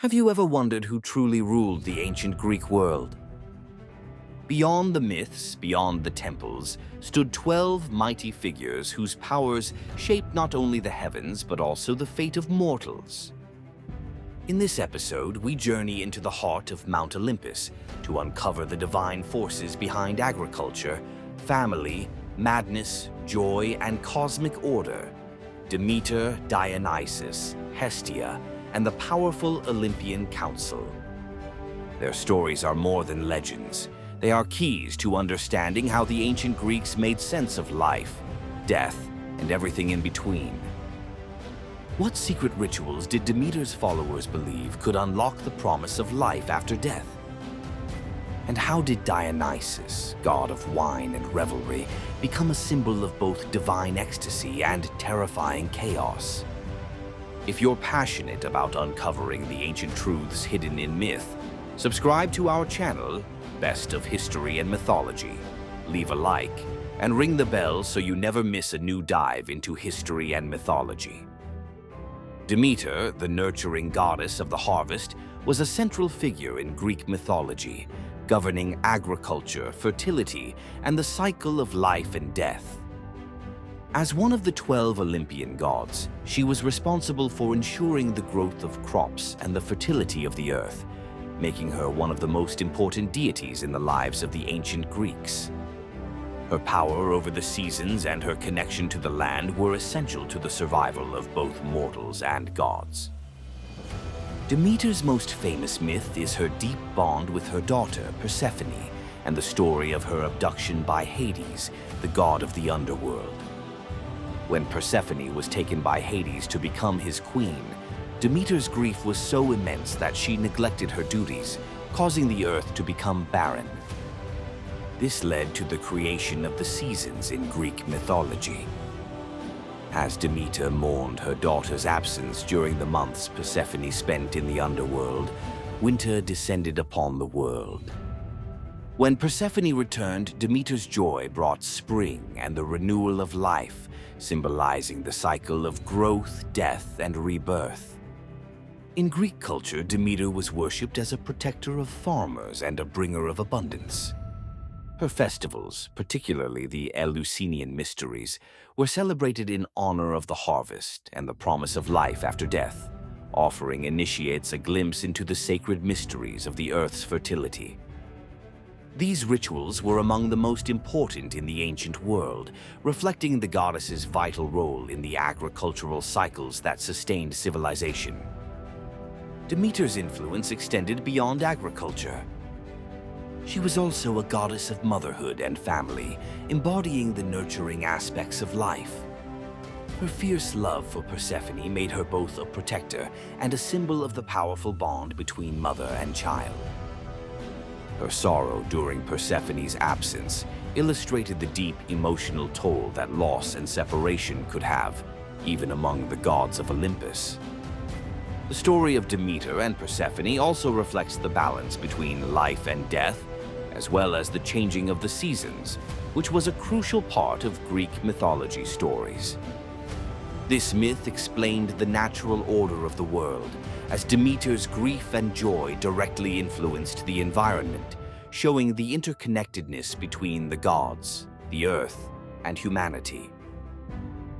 Have you ever wondered who truly ruled the ancient Greek world? Beyond the myths, beyond the temples, stood 12 mighty figures whose powers shaped not only the heavens but also the fate of mortals. In this episode, we journey into the heart of Mount Olympus to uncover the divine forces behind agriculture, family, madness, joy, and cosmic order. Demeter, Dionysus, Hestia, and the powerful Olympian Council. Their stories are more than legends. They are keys to understanding how the ancient Greeks made sense of life, death, and everything in between. What secret rituals did Demeter's followers believe could unlock the promise of life after death? And how did Dionysus, god of wine and revelry, become a symbol of both divine ecstasy and terrifying chaos? If you're passionate about uncovering the ancient truths hidden in myth, subscribe to our channel, Best of History and Mythology. Leave a like and ring the bell so you never miss a new dive into history and mythology. Demeter, the nurturing goddess of the harvest, was a central figure in Greek mythology, governing agriculture, fertility, and the cycle of life and death. As one of the 12 Olympian gods, she was responsible for ensuring the growth of crops and the fertility of the earth, making her one of the most important deities in the lives of the ancient Greeks. Her power over the seasons and her connection to the land were essential to the survival of both mortals and gods. Demeter's most famous myth is her deep bond with her daughter, Persephone, and the story of her abduction by Hades, the god of the underworld. When Persephone was taken by Hades to become his queen, Demeter's grief was so immense that she neglected her duties, causing the earth to become barren. This led to the creation of the seasons in Greek mythology. As Demeter mourned her daughter's absence during the months Persephone spent in the underworld, winter descended upon the world. When Persephone returned, Demeter's joy brought spring and the renewal of life, symbolizing the cycle of growth, death, and rebirth. In Greek culture, Demeter was worshipped as a protector of farmers and a bringer of abundance. Her festivals, particularly the Eleusinian mysteries, were celebrated in honor of the harvest and the promise of life after death, offering initiates a glimpse into the sacred mysteries of the earth's fertility. These rituals were among the most important in the ancient world, reflecting the goddess's vital role in the agricultural cycles that sustained civilization. Demeter's influence extended beyond agriculture. She was also a goddess of motherhood and family, embodying the nurturing aspects of life. Her fierce love for Persephone made her both a protector and a symbol of the powerful bond between mother and child. Her sorrow during Persephone's absence illustrated the deep emotional toll that loss and separation could have, even among the gods of Olympus. The story of Demeter and Persephone also reflects the balance between life and death, as well as the changing of the seasons, which was a crucial part of Greek mythology stories. This myth explained the natural order of the world, as Demeter's grief and joy directly influenced the environment, showing the interconnectedness between the gods, the earth, and humanity.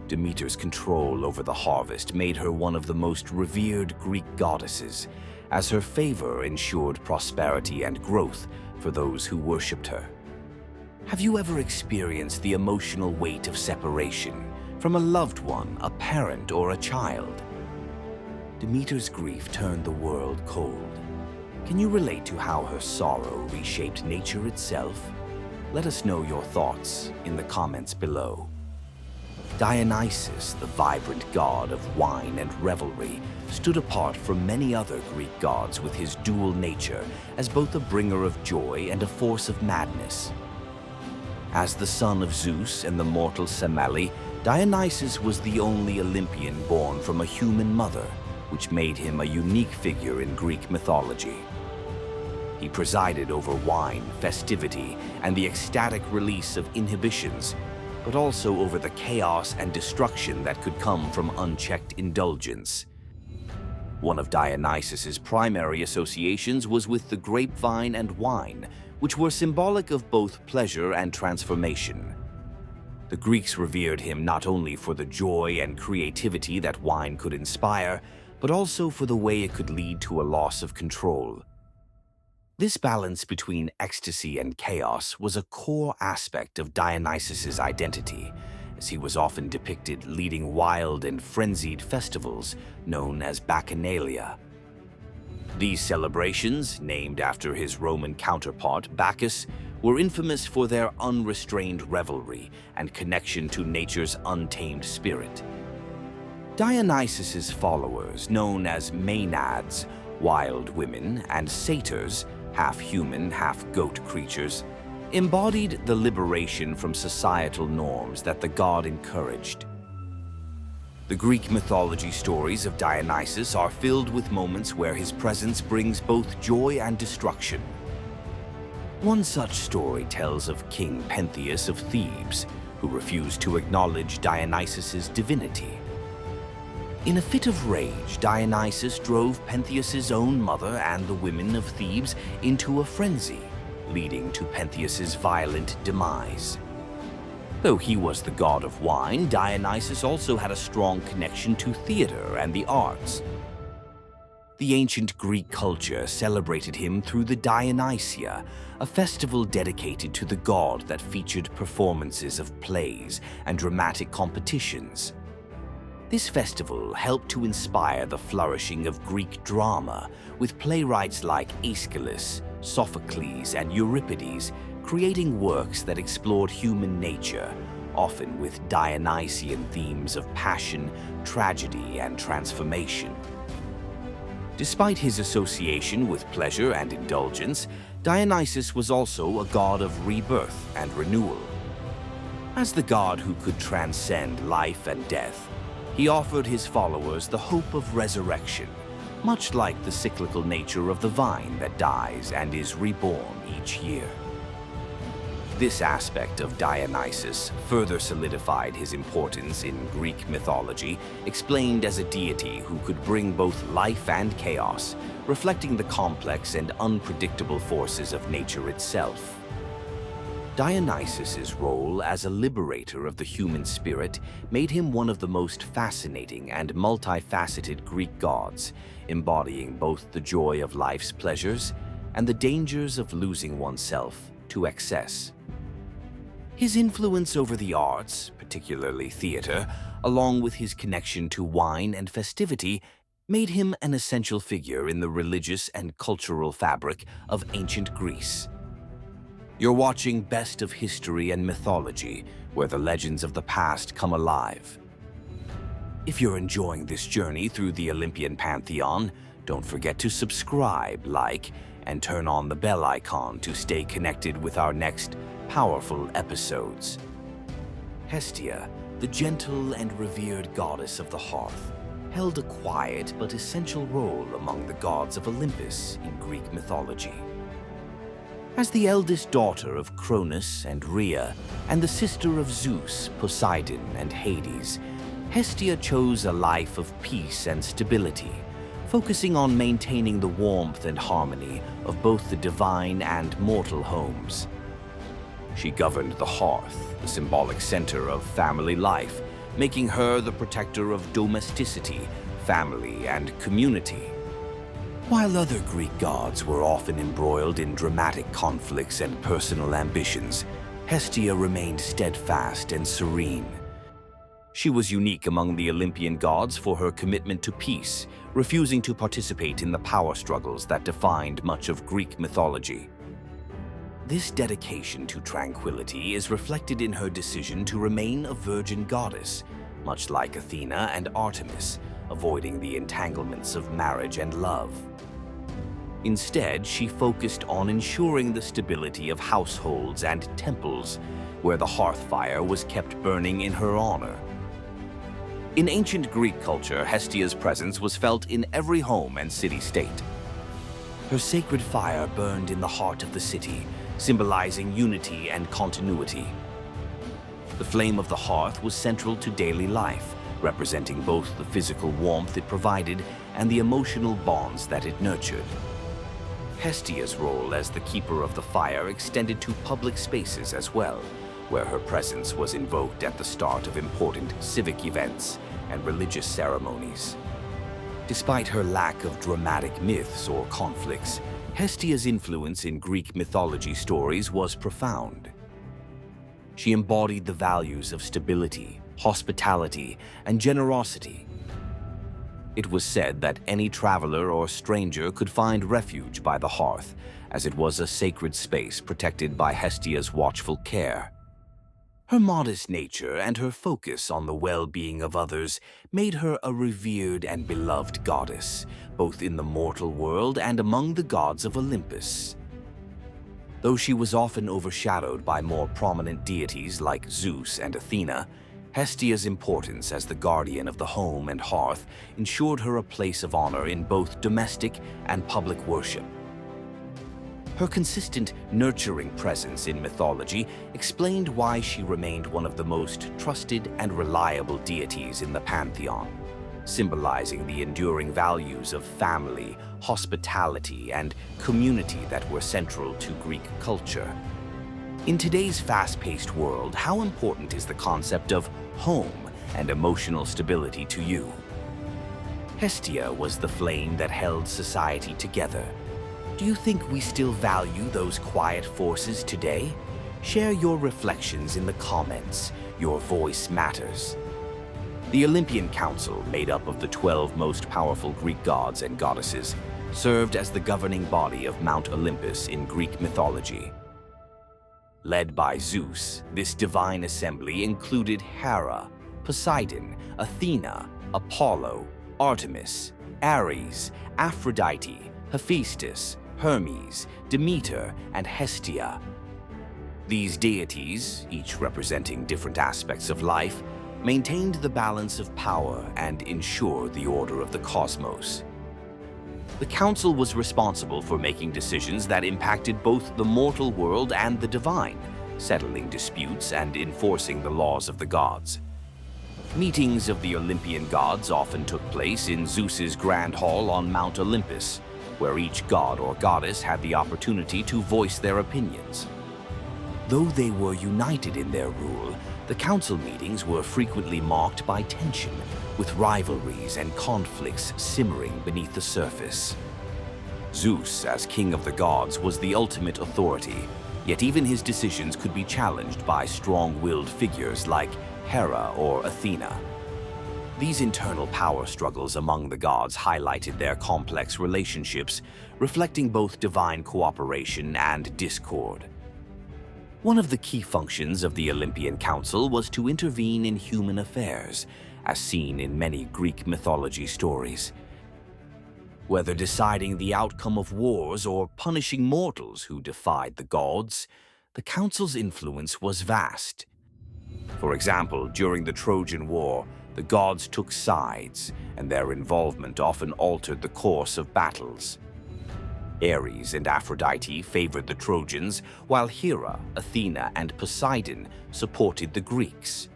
Demeter's control over the harvest made her one of the most revered Greek goddesses, as her favor ensured prosperity and growth for those who worshipped her. Have you ever experienced the emotional weight of separation from a loved one, a parent, or a child? Demeter's grief turned the world cold. Can you relate to how her sorrow reshaped nature itself? Let us know your thoughts in the comments below. Dionysus, the vibrant god of wine and revelry, stood apart from many other Greek gods with his dual nature as both a bringer of joy and a force of madness. As the son of Zeus and the mortal Semele, Dionysus was the only Olympian born from a human mother, which made him a unique figure in Greek mythology. He presided over wine, festivity, and the ecstatic release of inhibitions, but also over the chaos and destruction that could come from unchecked indulgence. One of Dionysus's primary associations was with the grapevine and wine, which were symbolic of both pleasure and transformation. The Greeks revered him not only for the joy and creativity that wine could inspire, but also for the way it could lead to a loss of control. This balance between ecstasy and chaos was a core aspect of Dionysus's identity, as he was often depicted leading wild and frenzied festivals known as Bacchanalia. These celebrations, named after his Roman counterpart Bacchus, were infamous for their unrestrained revelry and connection to nature's untamed spirit. Dionysus's followers, known as Maenads, wild women, and satyrs, half-human, half-goat creatures, embodied the liberation from societal norms that the god encouraged. The Greek mythology stories of Dionysus are filled with moments where his presence brings both joy and destruction. One such story tells of King Pentheus of Thebes, who refused to acknowledge Dionysus's divinity. In a fit of rage, Dionysus drove Pentheus's own mother and the women of Thebes into a frenzy, leading to Pentheus's violent demise. Though he was the god of wine, Dionysus also had a strong connection to theater and the arts. The ancient Greek culture celebrated him through the Dionysia, a festival dedicated to the god that featured performances of plays and dramatic competitions. This festival helped to inspire the flourishing of Greek drama, with playwrights like Aeschylus, Sophocles, and Euripides creating works that explored human nature, often with Dionysian themes of passion, tragedy, and transformation. Despite his association with pleasure and indulgence, Dionysus was also a god of rebirth and renewal. As the god who could transcend life and death, he offered his followers the hope of resurrection, much like the cyclical nature of the vine that dies and is reborn each year. This aspect of Dionysus further solidified his importance in Greek mythology, explained as a deity who could bring both life and chaos, reflecting the complex and unpredictable forces of nature itself. Dionysus's role as a liberator of the human spirit made him one of the most fascinating and multifaceted Greek gods, embodying both the joy of life's pleasures and the dangers of losing oneself to excess. His influence over the arts, particularly theater, along with his connection to wine and festivity, made him an essential figure in the religious and cultural fabric of ancient Greece. You're watching Best of History and Mythology, where the legends of the past come alive. If you're enjoying this journey through the Olympian pantheon, don't forget to subscribe, like, and turn on the bell icon to stay connected with our next powerful episodes. Hestia, the gentle and revered goddess of the hearth, held a quiet but essential role among the gods of Olympus in Greek mythology. As the eldest daughter of Cronus and Rhea, and the sister of Zeus, Poseidon, and Hades, Hestia chose a life of peace and stability, focusing on maintaining the warmth and harmony of both the divine and mortal homes. She governed the hearth, the symbolic center of family life, making her the protector of domesticity, family, and community. While other Greek gods were often embroiled in dramatic conflicts and personal ambitions, Hestia remained steadfast and serene. She was unique among the Olympian gods for her commitment to peace, refusing to participate in the power struggles that defined much of Greek mythology. This dedication to tranquility is reflected in her decision to remain a virgin goddess, much like Athena and Artemis, avoiding the entanglements of marriage and love. Instead, she focused on ensuring the stability of households and temples, where the hearth fire was kept burning in her honor. In ancient Greek culture, Hestia's presence was felt in every home and city-state. Her sacred fire burned in the heart of the city, symbolizing unity and continuity. The flame of the hearth was central to daily life, representing both the physical warmth it provided and the emotional bonds that it nurtured. Hestia's role as the keeper of the fire extended to public spaces as well, where her presence was invoked at the start of important civic events and religious ceremonies. Despite her lack of dramatic myths or conflicts, Hestia's influence in Greek mythology stories was profound. She embodied the values of stability, hospitality, and generosity. It was said that any traveler or stranger could find refuge by the hearth, as it was a sacred space protected by Hestia's watchful care. Her modest nature and her focus on the well-being of others made her a revered and beloved goddess, both in the mortal world and among the gods of Olympus. Though she was often overshadowed by more prominent deities like Zeus and Athena, Hestia's importance as the guardian of the home and hearth ensured her a place of honor in both domestic and public worship. Her consistent, nurturing presence in mythology explained why she remained one of the most trusted and reliable deities in the pantheon, symbolizing the enduring values of family, hospitality, and community that were central to Greek culture. In today's fast-paced world, how important is the concept of home and emotional stability to you? Hestia was the flame that held society together. Do you think we still value those quiet forces today? Share your reflections in the comments. Your voice matters. The Olympian Council, made up of the 12 most powerful Greek gods and goddesses, served as the governing body of Mount Olympus in Greek mythology. Led by Zeus, this divine assembly included Hera, Poseidon, Athena, Apollo, Artemis, Ares, Aphrodite, Hephaestus, Hermes, Demeter, and Hestia. These deities, each representing different aspects of life, maintained the balance of power and ensured the order of the cosmos. The council was responsible for making decisions that impacted both the mortal world and the divine, settling disputes and enforcing the laws of the gods. Meetings of the Olympian gods often took place in Zeus's grand hall on Mount Olympus, where each god or goddess had the opportunity to voice their opinions. Though they were united in their rule, the council meetings were frequently marked by tension, with rivalries and conflicts simmering beneath the surface. Zeus, as king of the gods, was the ultimate authority, yet even his decisions could be challenged by strong-willed figures like Hera or Athena. These internal power struggles among the gods highlighted their complex relationships, reflecting both divine cooperation and discord. One of the key functions of the Olympian Council was to intervene in human affairs, as seen in many Greek mythology stories. Whether deciding the outcome of wars or punishing mortals who defied the gods, the Council's influence was vast. For example, during the Trojan War, the gods took sides, and their involvement often altered the course of battles. Ares and Aphrodite favored the Trojans, while Hera, Athena, and Poseidon supported the Greeks.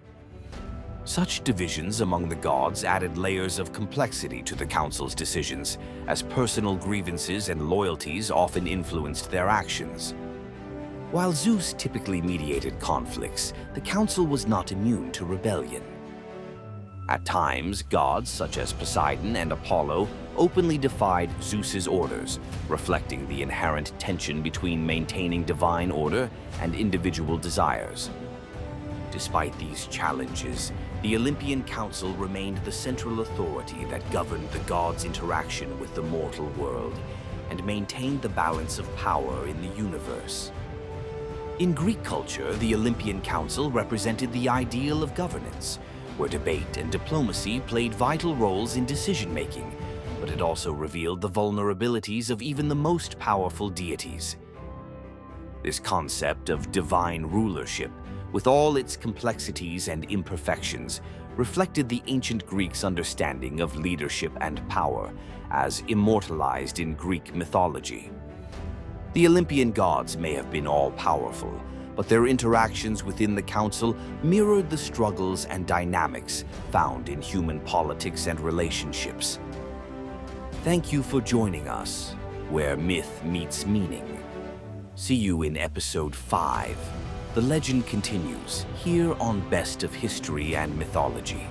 Such divisions among the gods added layers of complexity to the council's decisions, as personal grievances and loyalties often influenced their actions. While Zeus typically mediated conflicts, the council was not immune to rebellion. At times, gods such as Poseidon and Apollo openly defied Zeus's orders, reflecting the inherent tension between maintaining divine order and individual desires. Despite these challenges, the Olympian Council remained the central authority that governed the gods' interaction with the mortal world and maintained the balance of power in the universe. In Greek culture, the Olympian Council represented the ideal of governance, where debate and diplomacy played vital roles in decision-making, but it also revealed the vulnerabilities of even the most powerful deities. This concept of divine rulership, with all its complexities and imperfections, reflected the ancient Greeks' understanding of leadership and power, as immortalized in Greek mythology. The Olympian gods may have been all-powerful, but their interactions within the council mirrored the struggles and dynamics found in human politics and relationships. Thank you for joining us, where myth meets meaning. See you in episode 5. The legend continues here on Best of History and Mythology.